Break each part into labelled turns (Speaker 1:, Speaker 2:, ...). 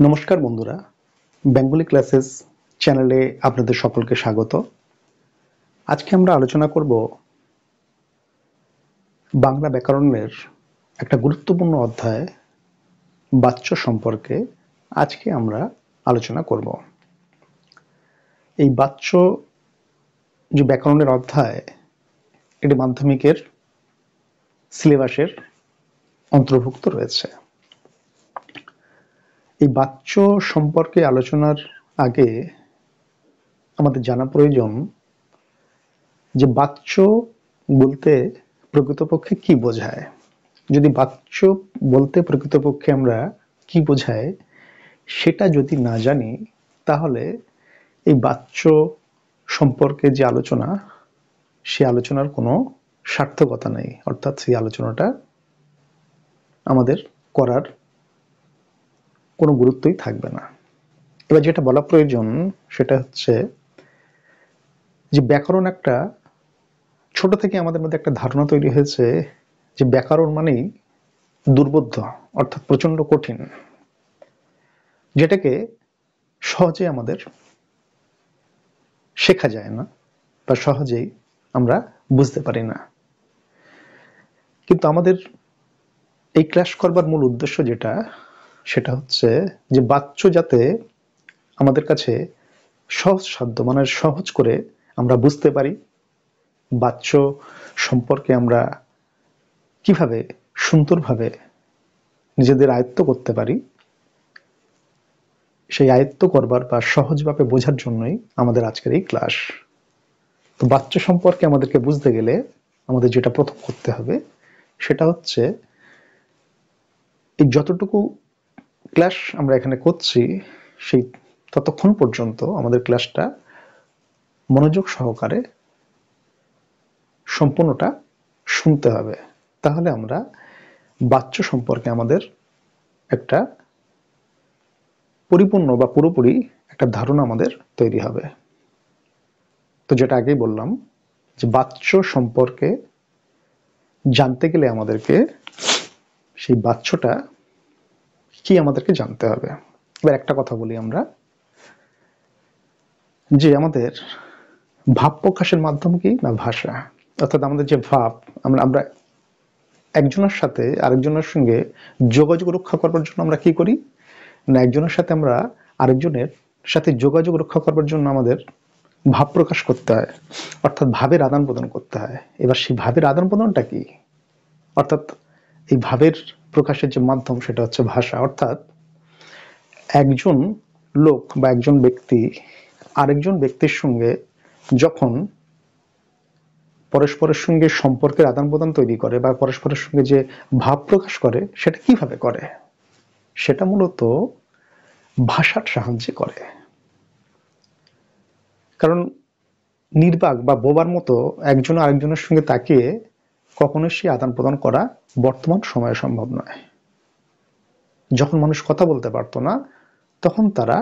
Speaker 1: নমস্কার বন্ধুরা, Bengali classes চ্যানেলে আপনাদের সকলকে স্বাগত। আজকে আমরা আলোচনা করব বাংলা ব্যাকরণের একটা গুরুত্বপূর্ণ অধ্যায় বাচ্য সম্পর্কে। আজকে আমরা আলোচনা করব এই বাচ্য যে ব্যাকরণের অধ্যায়, এটি মাধ্যমিকের সিলেবাসের অন্তর্ভুক্ত রয়েছে। এই বাচ্য সম্পর্কে আলোচনার আগে আমাদের জানা প্রয়োজন যে বাচ্য বলতে প্রকৃতপক্ষে কি বোঝায়। যদি বাচ্য বলতে প্রকৃতপক্ষে আমরা কি বোঝায় সেটা যদি না জানি, তাহলে এই বাচ্য সম্পর্কে যে আলোচনা, সে আলোচনার কোনো সার্থকতা নেই, অর্থাৎ সেই আলোচনাটা আমাদের করার কোনো গুরুত্বই থাকবে না। এবার যেটা বলা প্রয়োজন সেটা হচ্ছে যে ব্যাকরণ একটা, ছোট থেকে আমাদের মধ্যে একটা ধারণা তৈরি হয়েছে যে ব্যাকরণ মানেই দুর্বোধ্য, অর্থাৎ প্রচন্ড কঠিন, যেটাকে সহজে আমাদের শেখা যায় না বা সহজেই আমরা বুঝতে পারি না। কিন্তু আমাদের এই ক্লাস করবার মূল উদ্দেশ্য যেটা, সেটা হচ্ছে যে বাচ্য যাতে আমাদের কাছে সহজসাধ্য, মানে সহজ করে আমরা বুঝতে পারি, বাচ্য সম্পর্কে আমরা কিভাবে সুন্দরভাবে নিজেদের আয়ত্ত করতে পারি, সেই আয়ত্ত করবার বা সহজভাবে বোঝার জন্যই আমাদের আজকের এই ক্লাস। তো বাচ্য সম্পর্কে আমাদেরকে বুঝতে গেলে আমাদের যেটা প্রথম করতে হবে সেটা হচ্ছে এই যতটুকু ক্লাস আমরা এখানে করছি সেই ততক্ষণ পর্যন্ত আমাদের ক্লাসটা মনোযোগ সহকারে সম্পূর্ণটা শুনতে হবে। তাহলে আমরা বাচ্য সম্পর্কে আমাদের একটা পরিপূর্ণ বা পুরোপুরি একটা ধারণা আমাদের তৈরি হবে। তো যেটা আগেই বললাম যে বাচ্য সম্পর্কে জানতে গেলে আমাদেরকে সেই বাচ্যটা কি আমাদেরকে জানতে হবে। এবার একটা কথা বলি আমরা, যে আমাদের ভাব প্রকাশের মাধ্যম কি না ভাষা, অর্থাৎ আমাদের যে ভাব, আমরা একজনের সাথে আরেকজনের সঙ্গে যোগাযোগ রক্ষা করবার জন্য আমরা কি করি না, একজনের সাথে আমরা আরেকজনের সাথে যোগাযোগ রক্ষা করবার জন্য আমাদের ভাব প্রকাশ করতে হয়, অর্থাৎ ভাবের আদান প্রদান করতে হয়। এবার সেই ভাবের আদান প্রদানটা কি, অর্থাৎ এই ভাবের প্রকাশের যে মাধ্যম সেটা হচ্ছে ভাষা। অর্থাৎ একজন লোক বা একজন ব্যক্তি আরেকজন ব্যক্তির সঙ্গে যখন পরস্পরের সঙ্গে সম্পর্কের আদান প্রদান তৈরি করে বা পরস্পরের সঙ্গে যে ভাব প্রকাশ করে, সেটা কিভাবে করে, সেটা মূলত ভাষার সাহায্যে করে। কারণ নির্বাক বা বোবার মতো একজন আরেকজনের সঙ্গে তাকিয়ে কখনোই সেই আদান প্রদান করা বর্তমান সময়ে সম্ভব নয়। যখন মানুষ কথা বলতে পারতো না, তখন তারা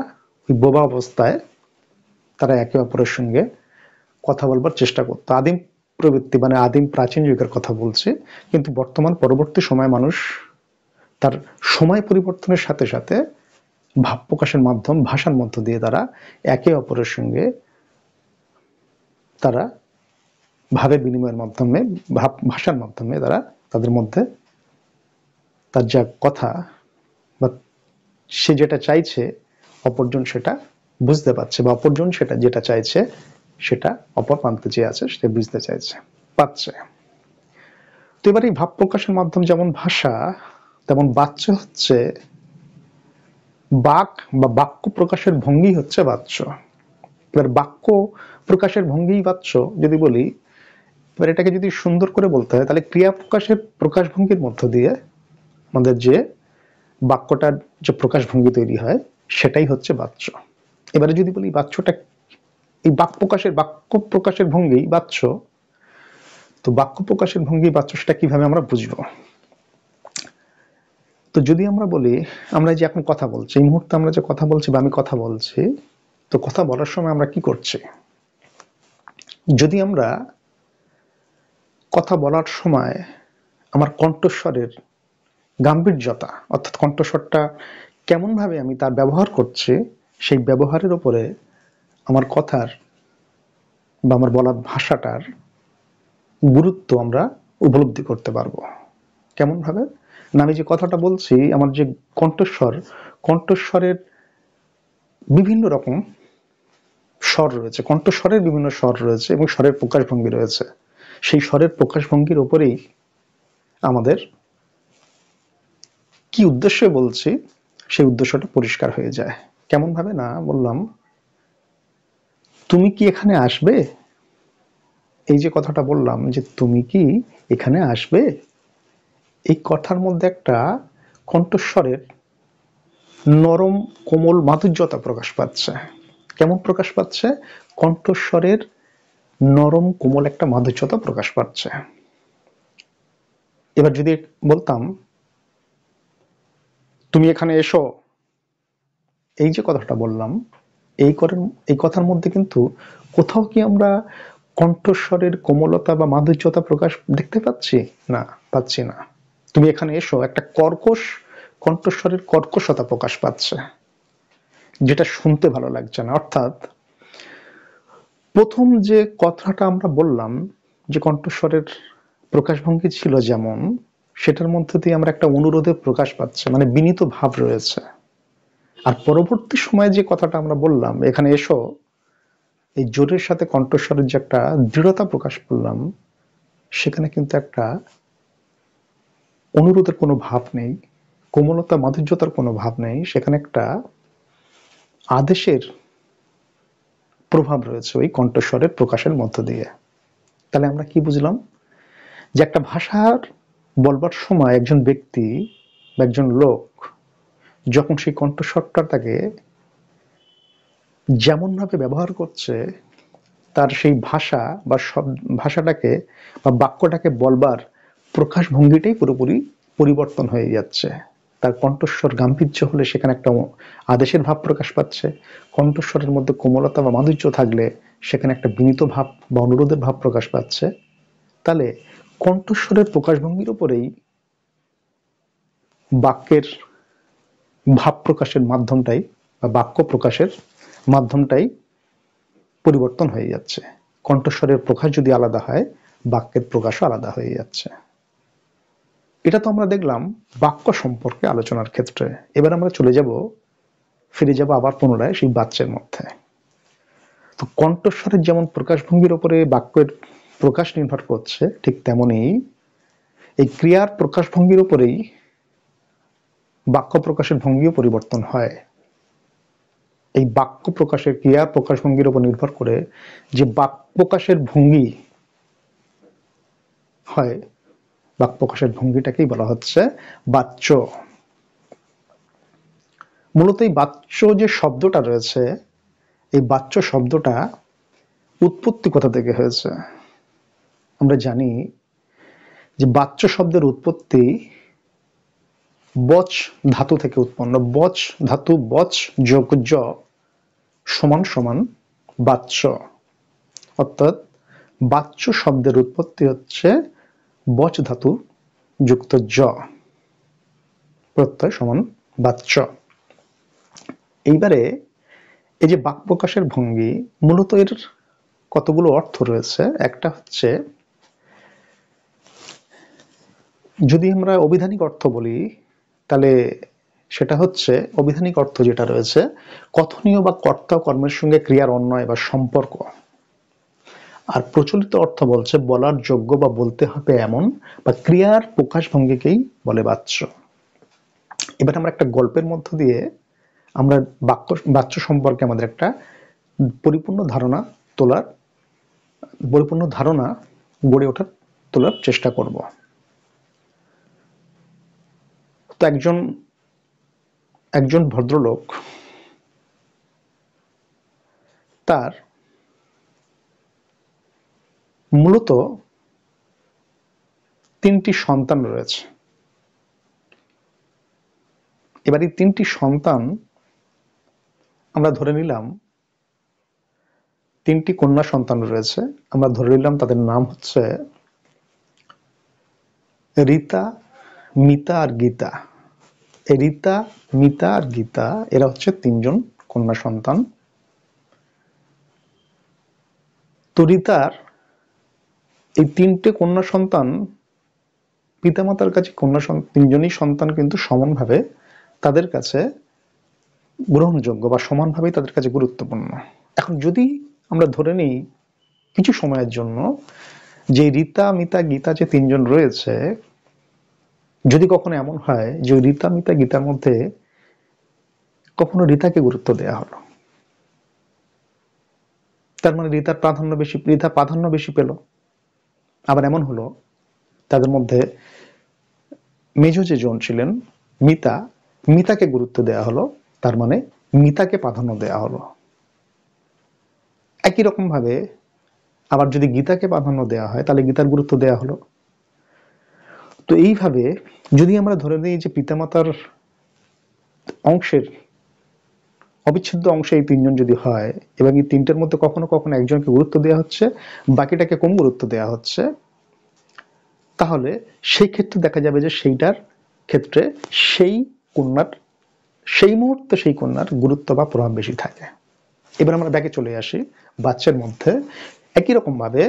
Speaker 1: ওই বোবা অবস্থায় তারা একে অপরের সঙ্গে কথা বলবার চেষ্টা করতো। আদিম প্রবৃত্তি মানে আদিম প্রাচীন যুগের কথা বলছে। কিন্তু বর্তমান পরবর্তী সময়ে মানুষ তার সময় পরিবর্তনের সাথে সাথে ভাব প্রকাশের মাধ্যম ভাষার মধ্য দিয়ে তারা একে অপরের সঙ্গে তারা ভাবের বিনিময়ের মাধ্যমে ভাষার মাধ্যমে তারা তাদের মধ্যে তার যা কথা বা সে যেটা চাইছে অপরজন সেটা বুঝতে পারছে, বা অপরজন সেটা যেটা চাইছে সেটা অপর প্রান্তে যে আছে সেটা বুঝতে চাইছে পাচ্ছে। তো এবার এই ভাব প্রকাশের মাধ্যম যেমন ভাষা, তেমন বাচ্য হচ্ছে বাক বা বাক্য প্রকাশের ভঙ্গি হচ্ছে বাচ্য। এবার বাক্য প্রকাশের ভঙ্গি বাচ্য যদি বলি, এবার এটাকে যদি সুন্দর করে বলতে হয় তাহলে ক্রিয়া প্রকাশের প্রকাশভঙ্গির মধ্য দিয়ে আমাদের যে বাক্যটার যে প্রকাশভঙ্গি তৈরি হয় সেটাই হচ্ছে বাচ্য। এবারে যদি বলি বাচ্যটা, এই বাক্য প্রকাশের ভঙ্গি বাচ্য, তো বাক্য প্রকাশের ভঙ্গি বাচ্য সেটা কিভাবে আমরা বুঝবো। তো যদি আমরা বলি, আমরা যে এখন কথা বলছি, এই মুহূর্তে আমরা যে কথা বলছি বা আমি কথা বলছি, তো কথা বলার সময় আমরা কি করছি, যদি আমরা কথা বলার সময় আমার কণ্ঠস্বরের গাম্ভীর্যতা, অর্থাৎ কণ্ঠস্বরটা কেমন ভাবে আমি তার ব্যবহার করছি, সেই ব্যবহারের উপরে আমার কথার বা আমার বলার ভাষাটার গুরুত্ব আমরা উপলব্ধি করতে পারবো। কেমন ভাবে না, আমি যে কথাটা বলছি, আমার যে কণ্ঠস্বর, কণ্ঠস্বরের বিভিন্ন রকম স্বর রয়েছে, কণ্ঠস্বরের বিভিন্ন স্বর রয়েছে এবং স্বরের প্রকাশভঙ্গি রয়েছে। সেই স্বরের প্রকাশভঙ্গির উপরেই আমাদের কি উদ্দেশ্যে বলছি সেই উদ্দেশ্যটা পরিষ্কার হয়ে যায়। কেমন ভাবে না, বললাম তুমি কি এখানে আসবে, এই যে কথাটা বললাম যে তুমি কি এখানে আসবে, এই কথার মধ্যে একটা কণ্ঠস্বরের নরম কোমল মাধুর্যতা প্রকাশ পাচ্ছে। কেমন প্রকাশ পাচ্ছে? কণ্ঠস্বরের নরম কোমল একটা মাধুর্যতা প্রকাশ পাচ্ছে। এবার যদি বলতাম তুমি এখানে এসো, এই যে কথাটা বললাম, এই কথার মধ্যে কিন্তু কোথাও কি আমরা কণ্ঠস্বরের কোমলতা বা মাধুর্যতা প্রকাশ দেখতে পাচ্ছি? না, পাচ্ছি না। তুমি এখানে এসো, একটা কর্কশ কণ্ঠস্বরের কর্কশতা প্রকাশ পাচ্ছে, যেটা শুনতে ভালো লাগছে না। অর্থাৎ প্রথম যে কথাটা আমরা বললাম যে কণ্ঠস্বরের প্রকাশভঙ্গি ছিল যেমন, সেটার মধ্যে দিয়ে আমরা একটা অনুরোধের প্রকাশ পাচ্ছে, মানে বিনীত ভাব রয়েছে। আর পরবর্তী সময়ে যে কথাটা আমরা বললাম এখানে এসো, এই জোরের সাথে কণ্ঠস্বরের যে একটা দৃঢ়তা প্রকাশ করলাম, সেখানে কিন্তু একটা অনুরোধের কোনো ভাব নেই, কোমলতা মাধুর্যতার কোনো ভাব নেই, সেখানে একটা আদেশের প্রভাব রয়েছে ওই কণ্ঠস্বরের প্রকাশের মধ্য দিয়ে। তাহলে আমরা কি বুঝলাম? যে একটা ভাষার বলবার সময় একজন ব্যক্তি বা একজন লোক যখন সেই কণ্ঠস্বরটা তাকে যেমন ভাবে ব্যবহার করছে, তার সেই ভাষা বা ভাষাটাকে বা বাক্যটাকে বলবার প্রকাশ ভঙ্গিটাই পুরোপুরি পরিবর্তন হয়ে যাচ্ছে। তার কণ্ঠস্বর গাম্ভীর্য হলে সেখানে একটা আদেশের ভাব প্রকাশ পাচ্ছে, কণ্ঠস্বরের মধ্যে কোমলতা বা মাধুর্য থাকলে সেখানে একটা বিনীত ভাব বা অনুরোধের ভাব প্রকাশ পাচ্ছে। তাহলে কণ্ঠস্বরের প্রকাশভঙ্গির উপরেই বাক্যের ভাব প্রকাশের মাধ্যমটাই বা বাক্য প্রকাশের মাধ্যমটাই পরিবর্তন হয়ে যাচ্ছে। কণ্ঠস্বরের প্রকাশ যদি আলাদা হয়, বাক্যের প্রকাশও আলাদা হয়ে যাচ্ছে। এটা তো আমরা দেখলাম বাক্য সম্পর্কে আলোচনার ক্ষেত্রে। এবার আমরা ফিরে যাব আবার পুনরায় সেই বাচ্যের মধ্যে। তো কণ্ঠস্বরের যেমন প্রকাশভঙ্গির উপরে বাক্যের প্রকাশ নির্ভর করছে, ঠিক তেমনি এই ক্রিয়ার প্রকাশভঙ্গির উপরেই বাক্য প্রকাশের ভঙ্গিও পরিবর্তন হয়। এই বাক্য প্রকাশের ক্রিয়ার প্রকাশভঙ্গির উপর নির্ভর করে যে বাক্য প্রকাশের ভঙ্গি হয়, বাক্য প্রকাশের ভঙ্গিটাকেই বলা হচ্ছে বাচ্য। মূলত এই বাচ্য যে শব্দটা রয়েছে, এই বাচ্য শব্দটা উৎপত্তি কোথা থেকে হয়েছে? আমরা জানি যে বাচ্য শব্দের উৎপত্তি বচ ধাতু থেকে উৎপন্ন। বচ ধাতু, বচ যোগ জ সমান সমান বাচ্য। অর্থাৎ বাচ্য শব্দের উৎপত্তি হচ্ছে বচ ধাতু যুক্ত জ প্রত্যয় সমান বাচ্য। এইবারে এই যে বাক্য প্রকাশের ভঙ্গি, মূলত এর কতগুলো অর্থ রয়েছে। একটা হচ্ছে, যদি আমরা অভিধানিক অর্থ বলি, তাহলে সেটা হচ্ছে অভিধানিক অর্থ যেটা রয়েছে, কথনীয় বা কর্তা কর্মের সঙ্গে ক্রিয়ার অন্বয় বা সম্পর্ক। আর প্রচলিত অর্থ বলছে বলার যোগ্য বা বলতে হবে এমন বা ক্রিয়ার প্রকাশভঙ্গিকেই বলে বাচ্য। এবার আমরা একটা গল্পের মধ্য দিয়ে আমরা বাচ্য সম্পর্কে আমাদের একটা পরিপূর্ণ ধারণা গড়ে তোলার চেষ্টা করব। তো একজন ভদ্রলোক তার মূলত 3টি সন্তান রয়েছে। এবার এই 3টি সন্তান আমরা ধরে নিলাম, 3টি কন্যা সন্তান রয়েছে, আমরা ধরে নিলাম তাদের নাম হচ্ছে রীতা, মিতা আর গীতা। রিতা, মিতা আর গীতা এরা হচ্ছে তিনজন কন্যা সন্তান। তো রিতার এই তিনটে কন্যা সন্তান পিতামাতার কাছে তিনজনই সন্তান কিন্তু সমানভাবে তাদের কাছে গ্রহণযোগ্য বা সমানভাবে তাদের কাছে গুরুত্বপূর্ণ। এখন যদি আমরা ধরে নিই কিছু সময়ের জন্য যে রিতা, মিতা, গীতা যে তিনজন রয়েছে, যদি কখনো এমন হয় যে রিতা, মিতা, গীতার মধ্যে কখনো রিতাকে গুরুত্ব দেওয়া হলো, তার মানে রিতা প্রাধান্য বেশি পেল। আবার এমন হলো তাদের মধ্যে মেজ যে জন ছিলেন মিতা, মিতাকে গুরুত্ব দেওয়া হলো, তার মানে মিতাকে প্রাধান্য দেওয়া হলো। একই রকম ভাবে আবার যদি গীতাকে প্রাধান্য দেওয়া হয় তাহলে গীতার গুরুত্ব দেওয়া হলো। তো এইভাবে যদি আমরা ধরে নিই যে পিতামাতার অংশের অবিচ্ছেদ্য অংশে এই তিনজন যদি হয় এবং এই তিনটের মধ্যে কখনো কখনো একজনকে গুরুত্ব দেওয়া হচ্ছে, বাকিটাকে কম গুরুত্ব দেওয়া হচ্ছে, তাহলে সেই ক্ষেত্রে দেখা যাবে যে সেইটার ক্ষেত্রে সেই মুহূর্তে সেই কন্যার গুরুত্ব বা প্রভাব বেশি থাকে। এবার আমরা ব্যাকে চলে আসি বাচ্চার মধ্যে। একই রকম ভাবে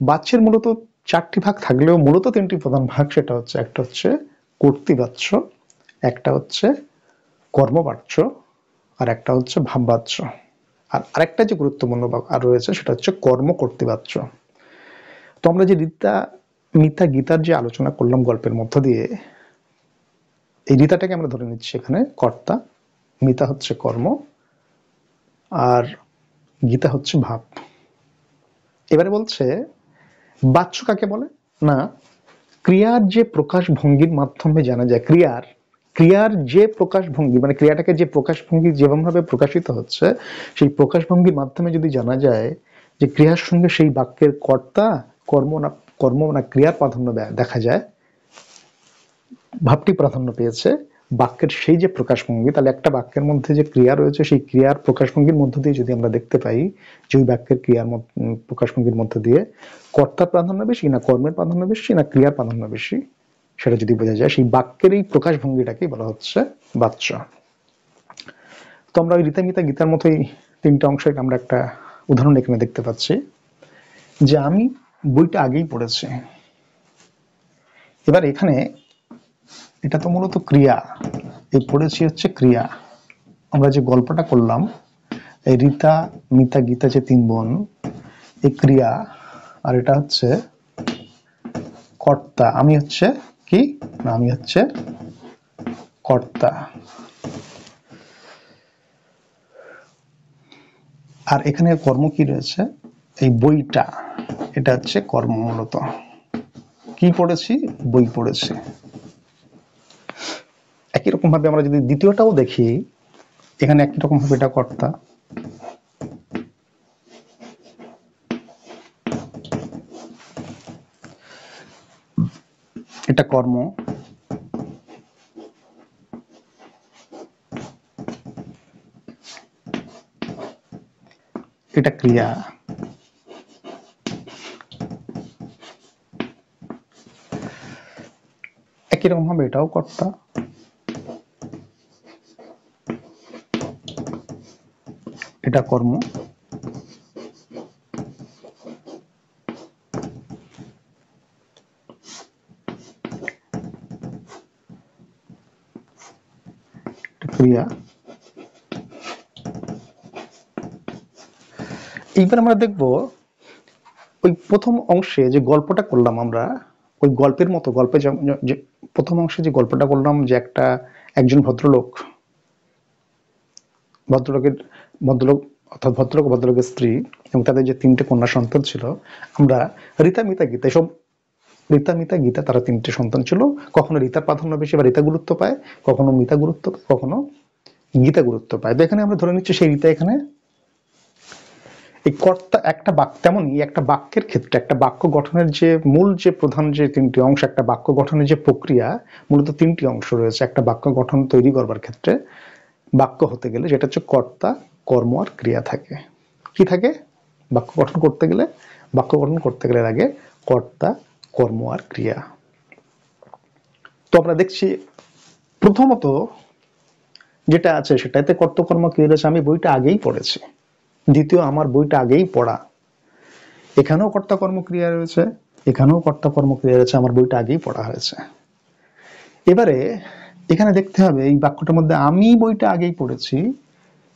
Speaker 1: বাচ্চার মূলত চারটি ভাগ থাকলেও মূলত তিনটি প্রধান ভাগ, সেটা হচ্ছে একটা হচ্ছে কর্তৃবাচ্য, একটা হচ্ছে কর্মবাচ্য, আর একটা হচ্ছে ভাববাচ্য। আর আরেকটা যে গুরুত্বপূর্ণ আর রয়েছে সেটা হচ্ছে কর্মকর্তৃবাচ্য। তো আমরা যে রিতা, মিতা, গীতার যে আলোচনা করলাম গল্পের মধ্য দিয়ে, এই রিতাটাকে আমরা ধরে নিচ্ছি এখানে কর্তা, মিতা হচ্ছে কর্ম, আর গীতা হচ্ছে ভাব। এবারে বলছে বাচ্য কাকে বলে না, ক্রিয়ার যে প্রকাশ ভঙ্গির মাধ্যমে জানা যায়, ক্রিয়ার যে প্রকাশ ভঙ্গি মানে ক্রিয়াটাকে যে প্রকাশ ভঙ্গি যেভাবে প্রকাশিত হচ্ছে সেই প্রকাশ ভঙ্গির মাধ্যমে যদি জানা যায় যে ক্রিয়ার সঙ্গে সেই বাক্যের কর্তা কর্ম না ক্রিয়ার প্রাধান্য দেখা যায়, ভাবটি প্রাধান্য পেয়েছে বাক্যের সেই যে প্রকাশভঙ্গি, তাহলে একটা বাক্যের মধ্যে যে ক্রিয়া রয়েছে সেই ক্রিয়ার প্রকাশভঙ্গির মধ্য দিয়ে যদি আমরা দেখতে পাই যে ওই বাক্যের ক্রিয়ার প্রকাশভঙ্গির মধ্য দিয়ে কর্তার প্রাধান্য বেশি না কর্মের প্রাধান্য বেশি না ক্রিয়ার প্রাধান্য বেশি, সেটা যদি বোঝা যায় সেই বাক্যের এই প্রকাশভঙ্গিটাকেই বলা হচ্ছে বাচ্য। তো আমরা ওই রিতা, মিতা, গীতার মতোই তিনটা অংশে আমরা একটা উদাহরণ এখানে দেখতে পাচ্ছি যে আমি বইটা আগেই পড়েছি। এবার এখানে এটা তো মূলত ক্রিয়া, এই পড়েছি হচ্ছে ক্রিয়া। আমরা যে গল্পটা করলাম এই রিতা, মিতা, গীতা যে তিন বোন, এই ক্রিয়া, আর এটা হচ্ছে কর্তা। আমি হচ্ছে কি না, আমি হচ্ছে কর্তা। আর এখানে কর্ম কি রয়েছে, এই বইটা, এটা হচ্ছে কর্ম। মূলত কি পড়েছি, বই পড়েছি। একই রকম ভাবে আমরা যদি দ্বিতীয়টাও দেখি, এখানে একই রকম ভাবে এটা কর্তা, এটা কর্ম, এটা ক্রিয়া। একই রকম ভাবে এটাও কর্তা, এটা কর্ম, ক্রিয়া। এইবার আমরা দেখব ওই প্রথম অংশে যে গল্পটা করলাম আমরা, ওই গল্পের মতো গল্পে যে প্রথম অংশে যে গল্পটা করলাম যে একজন ভদ্রলোক অর্থাৎ ভদ্রলোকের স্ত্রী এবং তাদের যে তিনটে কন্যা সন্তান ছিল, আমরা রিতা, মিতা, গীতা এসব রিতা, মিতা, গীতা তারা তিনটে সন্তান ছিল। কখনো রিতার প্রাধান্য বেশি বা রিতা গুরুত্ব পায়, কখনো মিতা গুরুত্ব পায়, কখনো গীতা গুরুত্ব পায়। তো এখানে আমরা ধরে নিচ্ছি সেই রিতা এখানে এই কর্তা। একটা বাক্য তেমনই একটা বাক্যের ক্ষেত্রে একটা বাক্য গঠনের যে মূল যে প্রধান যে তিনটি অংশ, একটা বাক্য গঠনের যে প্রক্রিয়া, মূলত তিনটি অংশ রয়েছে একটা বাক্য গঠন তৈরি করবার ক্ষেত্রে। বাক্য হতে গেলে যেটা হচ্ছে কর্তা, কর্ম আর ক্রিয়া থাকে। কি থাকে বাক্য গঠন করতে গেলে? বাক্য গঠন করতে গেলে আগে কর্তা, কর্ম আর ক্রিয়া। তো আমরা দেখছি প্রথমত যেটা আছে সেটাতে কর্তকর্ম ক্রিয়া রয়েছে, আমি বইটা আগেই পড়েছি। দ্বিতীয়, আমার বইটা আগেই পড়া, এখানেও কর্তাকর্ম ক্রিয়া রয়েছে, এখানেও কর্তাকর্ম ক্রিয়া রয়েছে, আমার বইটা আগেই পড়া হয়েছে। এবারে এখানে দেখতে হবে এই বাক্যটার মধ্যে আমি বইটা আগেই পড়েছি,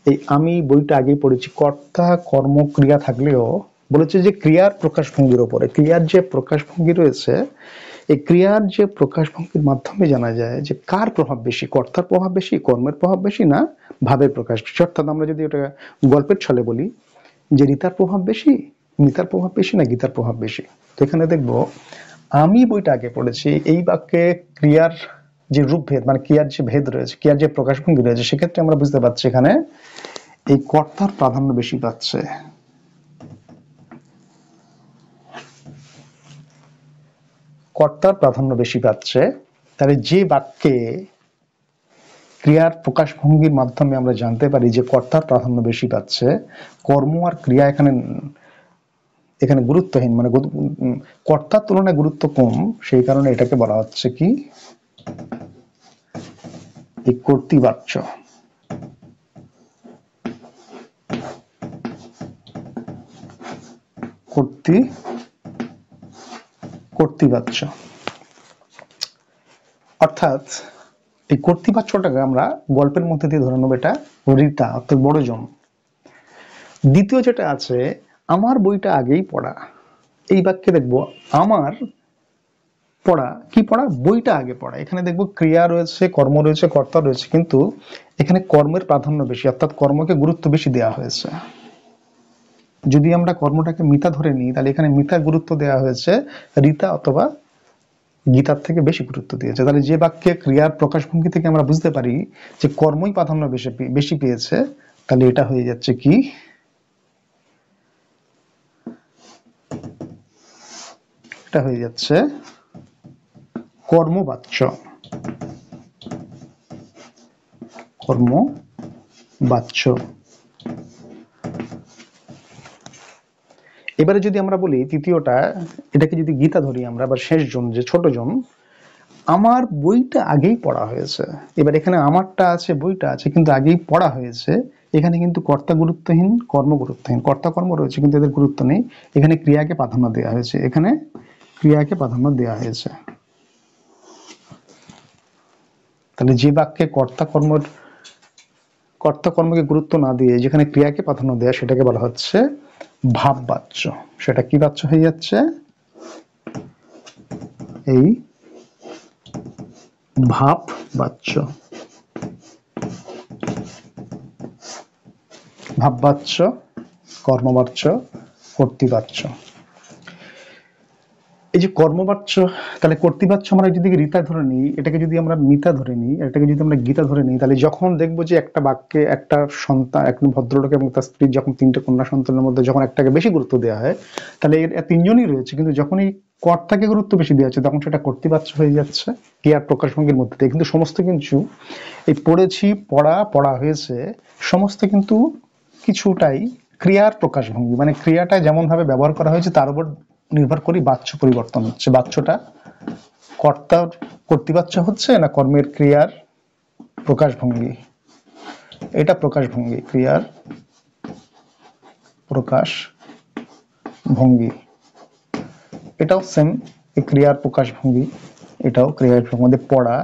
Speaker 1: এই আমি বইটা আগেই পড়েছি কর্তা কর্ম ক্রিয়া থাকলেও বলেছে যে ক্রিয়ার প্রকাশভঙ্গির ওপরে, ক্রিয়ার যে প্রকাশভঙ্গি রয়েছে, এই ক্রিয়ার যে প্রকাশভঙ্গির মাধ্যমে জানা যায় যে কার প্রভাব বেশি, কর্তার প্রভাব বেশি, কর্মের প্রভাব বেশি, না ভাবের প্রকাশ বেশি। অর্থাৎ আমরা যদি ওটা গল্পের ছলে বলি যে রীতার প্রভাব বেশি, মিতার প্রভাব বেশি, না গীতার প্রভাব বেশি। তো এখানে দেখবো আমি বইটা আগে পড়েছি, এই বাক্যে ক্রিয়ার যে রূপভেদ, মানে ক্রিয়ার যে ভেদ রয়েছে, ক্রিয়ার যে প্রকাশভঙ্গি রয়েছে, সেক্ষেত্রে আমরা বুঝতে পারছি এখানে এই কর্তার প্রাধান্য বেশি পাচ্ছে, কর্তার প্রাধান্য বেশি পাচ্ছে। তাহলে যে বাক্যে ক্রিয়ার প্রকাশভঙ্গির মাধ্যমে আমরা জানতে পারি যে কর্তার প্রাধান্য বেশি পাচ্ছে, কর্ম আর ক্রিয়া এখানে এখানে গুরুত্বহীন, মানে কর্তার তুলনায় গুরুত্ব কম, সেই কারণে এটাকে বলা হচ্ছে কি এই কর্তৃবাচ্য। কর্তৃবাচ্য অর্থাৎ এই কর্তৃবাচ্যটাকে আমরা গল্পের মধ্যে দিয়ে ধরে নেব এটা রীতা, অর্থাৎ বড়জন। দ্বিতীয় যেটা আছে আমার বইটা আগেই পড়া, এই বাক্যে দেখবো আমার পড়া, কি পড়া, বইটা আগে পড়া। এখানে দেখবো ক্রিয়া রয়েছে, কর্ম রয়েছে, কর্তা রয়েছে, কিন্তু এখানে কর্মের প্রাধান্য বেশি, অর্থাৎ কর্মকে গুরুত্ব বেশি দেওয়া হয়েছে। যদি আমরা কর্মটাকে মিতা ধরে নিই তাহলে এখানে মিতার গুরুত্ব দেওয়া হয়েছে রীতা অথবা গীতার থেকে বেশি গুরুত্ব দিয়েছে। তাহলে যে বাক্যে ক্রিয়ার প্রকাশভঙ্গি থেকে আমরা বুঝতে পারি যে কর্মই প্রাধান্য বেশি পেয়েছে, তাহলে এটা হয়ে যাচ্ছে কি এটা হয়ে যাচ্ছে কর্মবাচ্য। কর্মবাচ্য। এবারে যদি আমরা বলি তৃতীয়টা, এটাকে যদি গীতা ধরি আমরা, বা শেষ জন যে ছোট জন, আমার বইটা আগেই পড়া হয়েছে। এবার এখানে আমারটা আছে, বইটা আছে, কিন্তু আগেই পড়া হয়েছে। এখানে কিন্তু কর্তা গুরুত্বহীন, কর্ম গুরুত্বহীন, কর্তা কর্ম রয়েছে কিন্তু এদের গুরুত্ব নেই, এখানে ক্রিয়াকে প্রাধান্য দেওয়া হয়েছে, এখানে ক্রিয়াকে প্রাধান্য দেওয়া হয়েছে। তাহলে যে বাক্যে কর্তা কর্মকে গুরুত্ব না দিয়ে যেখানে ক্রিয়াকে প্রাধান্য দেয়া, সেটাকে বলা হচ্ছে ভাববাচ্য। সেটা কি বাচ্য হয়ে যাচ্ছে, এই ভাববাচ্য। ভাববাচ্য, কর্মবাচ্য, কর্তৃবাচ্য। এই যে কর্মবাচ্য, তাহলে কর্তৃবাচ্য আমরা যদি রীতা ধরে নিই, এটাকে যদি আমরা মিতা ধরে নিই, এটাকে যদি আমরা গীতা ধরে নিই, তাহলে যখন দেখবো যে একটা বাক্যে একটা সন্তান, এক ভদ্রলোক এবং তার স্ত্রী যখন তিনটে কন্যা সন্তানের মধ্যে যখন একটাকে বেশি গুরুত্ব দেওয়া হয়, তাহলে এর তিনজনই রয়েছে, কিন্তু যখন এই কর্তাকে গুরুত্ব বেশি দেওয়া হচ্ছে তখন সেটা কর্তৃবাচ্য হয়ে যাচ্ছে ক্রিয়ার প্রকাশভঙ্গির মধ্যে দিয়ে। কিন্তু সমস্ত কিছু এই পড়েছি, পড়া হয়েছে, সমস্ত কিন্তু কিছুটাই ক্রিয়ার প্রকাশভঙ্গি, মানে ক্রিয়াটা যেমন ভাবে ব্যবহার করা হয়েছে তার উপর নির্ভর করে বাচ্য পরিবর্তন হচ্ছে। বাচ্যটা কর্তার কর্তৃবাচ্য হচ্ছে না কর্মের ক্রিয়ার প্রকাশভঙ্গি, এটা প্রকাশভঙ্গি, ক্রিয়ার প্রকাশভঙ্গি। এটাও সেম, এই ক্রিয়ার প্রকাশভঙ্গি, এটাও ক্রিয়ার মধ্যে পড়া,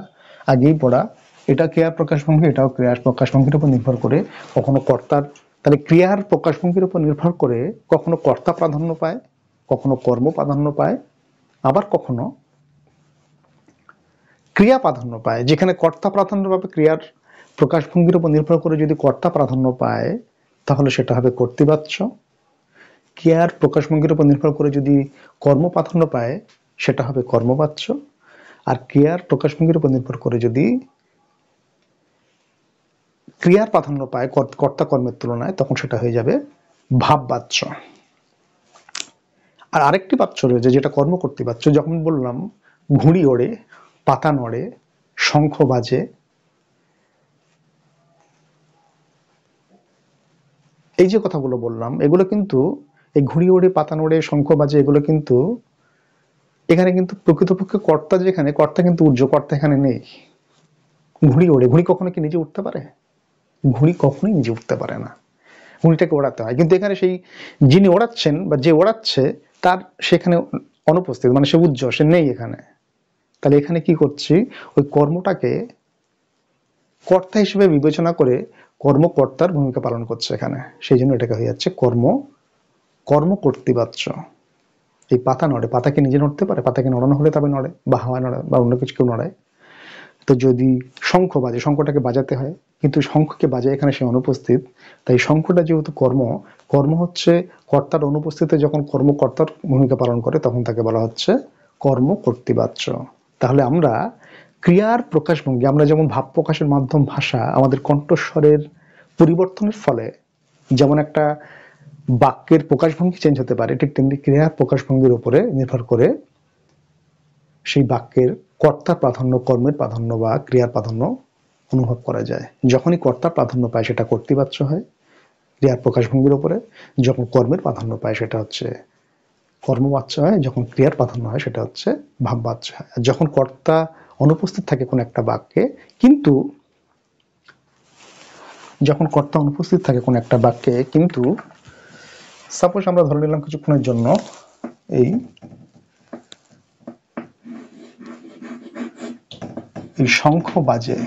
Speaker 1: আগেই পড়া, এটা ক্রিয়ার প্রকাশভঙ্গি, এটাও ক্রিয়ার প্রকাশভঙ্গির উপর নির্ভর করে কখনো কর্তার, তাহলে ক্রিয়ার প্রকাশভঙ্গির উপর নির্ভর করে কখনো কর্তা প্রাধান্য পায়, কখনো কর্ম প্রাধান্য পায়, আবার কখনো ক্রিয়া প্রাধান্য পায়। যেখানে কর্তা প্রাধান্য পাবে ক্রিয়ার প্রকাশভঙ্গির উপর নির্ভর করে, যদি কর্তা প্রাধান্য পায় তাহলে সেটা হবে কর্তৃবাচ্য। ক্রিয়ার প্রকাশভঙ্গির উপর নির্ভর করে যদি কর্ম প্রাধান্য পায় সেটা হবে কর্মবাচ্য। আর ক্রিয়ার প্রকাশভঙ্গির উপর নির্ভর করে যদি ক্রিয়ার প্রাধান্য পায় কর্তা কর্মের তুলনায়, তখন সেটা হয়ে যাবে ভাববাচ্য। আর আরেকটি বাচ্য রয়েছে যেটা কর্ম কর্তৃবাচ্য। যখন বললাম ঘুড়ি ওড়ে, পাতা নড়ে, শঙ্খ বাজে, এই যে কথাগুলো বললাম, এগুলো কিন্তু এই ঘুড়ি ওড়ে, পাতা নড়ে, শঙ্খ বাজে, এগুলো কিন্তু এখানে কিন্তু প্রকৃতপক্ষে কর্তা, যেখানে কর্তা কিন্তু কর্তা এখানে নেই। ঘুড়ি ওড়ে, ঘুড়ি কখনো কি নিজে উঠতে পারে? ঘুড়ি কখনোই নিজে উঠতে পারে না, ঘুড়িটাকে ওড়াতে হয়। কিন্তু এখানে সেই যিনি ওড়াচ্ছেন বা যে ওড়াচ্ছে তার সেখানে অনুপস্থিত, মানে সে উজ্জ্বল, সে নেই এখানে। তাহলে এখানে কি করছি, ওই কর্মটাকে কর্তা হিসেবে বিবেচনা করে কর্মকর্তার ভূমিকা পালন করছে এখানে, সেই জন্য এটাকে হয়ে যাচ্ছে কর্ম, কর্মকর্তৃবাচ্য। এই পাতা নড়ে, পাতা কি নিজে নড়তে পারে? পাতাকে নড়ানো হলে তবে নড়ে, বা হাওয়া নড়ে, বা অন্য কিছু কেউ নড়ায়। তো যদি শঙ্খ বাজে, শঙ্খটাকে বাজাতে হয়, কিন্তু শঙ্খকে বাজায় এখানে সে অনুপস্থিত, তাই শঙ্খটা যেহেতু কর্ম, কর্ম হচ্ছে কর্তার অনুপস্থিতিতে যখন কর্মকর্তার ভূমিকা পালন করে তখন তাকে বলা হচ্ছে কর্মকর্তৃবাচ্য। তাহলে আমরা ক্রিয়ার প্রকাশভঙ্গি, আমরা যেমন ভাব প্রকাশের মাধ্যম ভাষা, আমাদের কণ্ঠস্বরের পরিবর্তনের ফলে যেমন একটা বাক্যের প্রকাশভঙ্গি চেঞ্জ হতে পারে, ঠিক তেমনি ক্রিয়ার প্রকাশভঙ্গির উপরে নির্ভর করে সেই বাক্যের কর্তার প্রাধান্য, কর্মের প্রাধান্য বা ক্রিয়ার প্রাধান্য অনুভব করা যায়। যখনই কর্তার প্রাধান্য পায় সেটা কর্তৃবাচ্য হয় ক্রিয়ার প্রকাশভঙ্গির উপরে, যখন কর্মের প্রাধান্য পায় সেটা হচ্ছে কর্মবাচ্য হয়, যখন ক্রিয়ার প্রাধান্য হয় সেটা হচ্ছে ভাববাচ্য হয়। যখন কর্তা অনুপস্থিত থাকে কোন একটা বাক্যে, কিন্তু যখন কর্তা অনুপস্থিত থাকে কোন একটা বাক্যে, কিন্তু সাপোজ আমরা ধরে নিলাম কিছুক্ষণের জন্য এই শঙ্খ বাজে,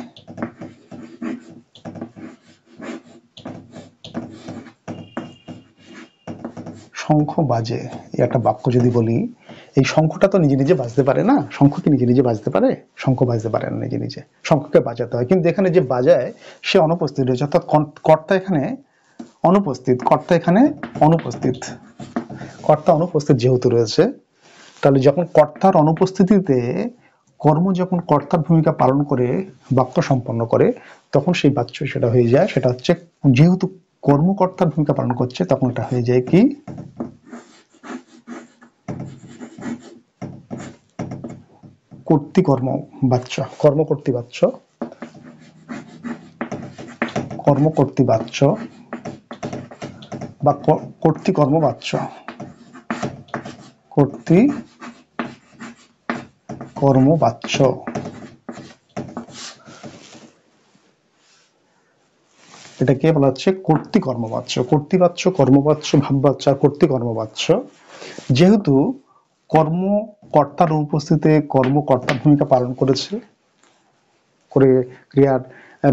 Speaker 1: শঙ্খ বাজে এই একটা বাক্য যদি বলি, এই শঙ্খটা তো নিজে নিজে বাজতে পারে না, শঙ্খ কি নিজে নিজে বাজতে পারে? শঙ্খ বাজতে পারে না নিজে নিজে, শঙ্খকে বাজাতে হয়। কিন্তু এখানে যে বাজায় সে অনুপস্থিত রয়েছে, অর্থাৎ কর্তা এখানে অনুপস্থিত, কর্তা এখানে অনুপস্থিত, কর্তা অনুপস্থিত যেহেতু রয়েছে, তাহলে যখন কর্তার অনুপস্থিতিতে কর্ম যখন কর্তার ভূমিকা পালন করে বাক্য সম্পন্ন করে, তখন সেই বাচ্য সেটা হয়ে যায়, সেটা হচ্ছে যেহেতু কর্মকর্তার ভূমিকা পালন করছে তখন এটা হয়ে যায় কি কর্তৃকর্ম বাচ্য, কর্মকর্তৃবাচ্য, কর্মকর্তৃবাচ্য বা কর্তৃকর্মবাচ্য, কর্তৃকর্মবাচ্য। এটাকে বলা হচ্ছে কর্তৃকর্মবাচ্য। কর্তৃবাচ্য, কর্মবাচ্য, ভাববাচ্য আর কর্তৃকর্মবাচ্য। যেহেতু কর্মকর্তার অনুপস্থিতিতে কর্মকর্তার ভূমিকা পালন করেছে, করে ক্রিয়ার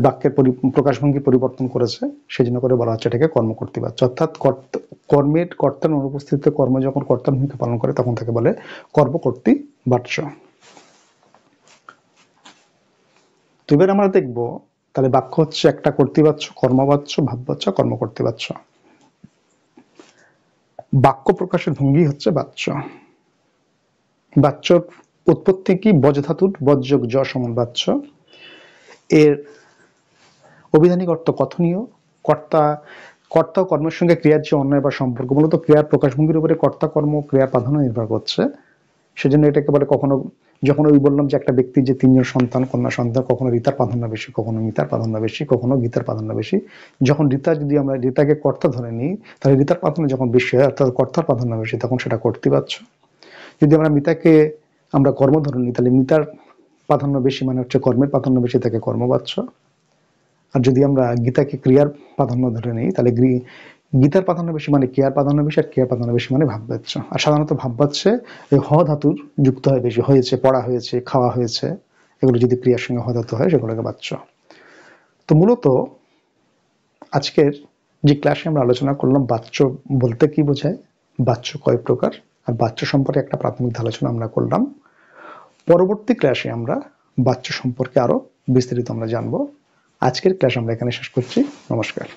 Speaker 1: বাক্যের প্রকাশভঙ্গি পরিবর্তন করেছে, সেই জন্য করে বলা হচ্ছে এটাকে কর্মকর্তৃবাচ্য। অর্থাৎ কর্মের কর্তার অনুপস্থিতিতে কর্ম যখন কর্তার ভূমিকা পালন করে তখন তাকে বলে কর্মকর্তৃবাচ্য। তো এবার আমরা দেখবো তাহলে বাক্য হচ্ছে একটা কর্তৃবাচ্য, কর্মবাচ্য, ভাববাচ্য, কর্মকর্তৃবাচ্য। বাক্য প্রকাশের ভঙ্গি হচ্ছে বাচ্য। বাচ্যর উৎপত্তি কি? বজ ধাতুর বজ্যোগ জ সমান বাচ্য। এর অভিধানিক অর্থ কথনীয়। কর্তা কর্তা ও কর্মের সঙ্গে ক্রিয়ার যে অন্যায় বা সম্পর্ক, মূলত ক্রিয়ার প্রকাশভঙ্গির উপরে কর্তা কর্ম ক্রিয়ার প্রাধান্য নির্ভর করছে। সেজন্য এটাকে বলে, কখনো যখন ওই বললাম যে একটা ব্যক্তির যে 3 জন সন্তান, কন্যা সন্তান, কখনো রিতার প্রাধান্য বেশি, কখনো মিতার প্রাধান্য বেশি, কখনো গীতার প্রাধান্য বেশি। যখন রিতা, যদি আমরা রিতাকে কর্তা ধরে নিই, তাহলে রিতার প্রাধান্য যখন বেশি হয়, অর্থাৎ কর্তার প্রাধান্য বেশি, তখন সেটা কর্তৃবাচ্য। যদি আমরা মিতাকে আমরা কর্ম ধরে নিই, তাহলে মিতার প্রাধান্য বেশি মানে হচ্ছে কর্মের প্রাধান্য বেশি, তাকে কর্মবাচ্য। আর যদি আমরা গীতাকে ক্রিয়ার প্রাধান্য ধরে নিই, তাহলে গীতার প্রাধান্য বেশি মানে ক্রিয়ার প্রাধান্য বেশি, আর ক্রিয়ার প্রাধান্য বেশি মানে ভাববাচ্য। আর সাধারণত ভাববাচ্যে এই হ ধাতুর যুক্ত হয় বেশি, হয়েছে, পড়া হয়েছে, খাওয়া হয়েছে, এগুলো যদি ক্রিয়ার সঙ্গে হ ধাতু হয় সেগুলোকে বাচ্য। তো মূলত আজকের যে ক্লাসে আমরা আলোচনা করলাম বাচ্য বলতে কি বোঝায়, বাচ্য কয় প্রকার, আর বাচ্য সম্পর্কে একটা প্রাথমিক আলোচনা আমরা করলাম। পরবর্তী ক্লাসে আমরা বাচ্য সম্পর্কে আরো বিস্তারিত আমরা জানবো। আজকের ক্লাস আমরা এখানে শেষ করছি। নমস্কার।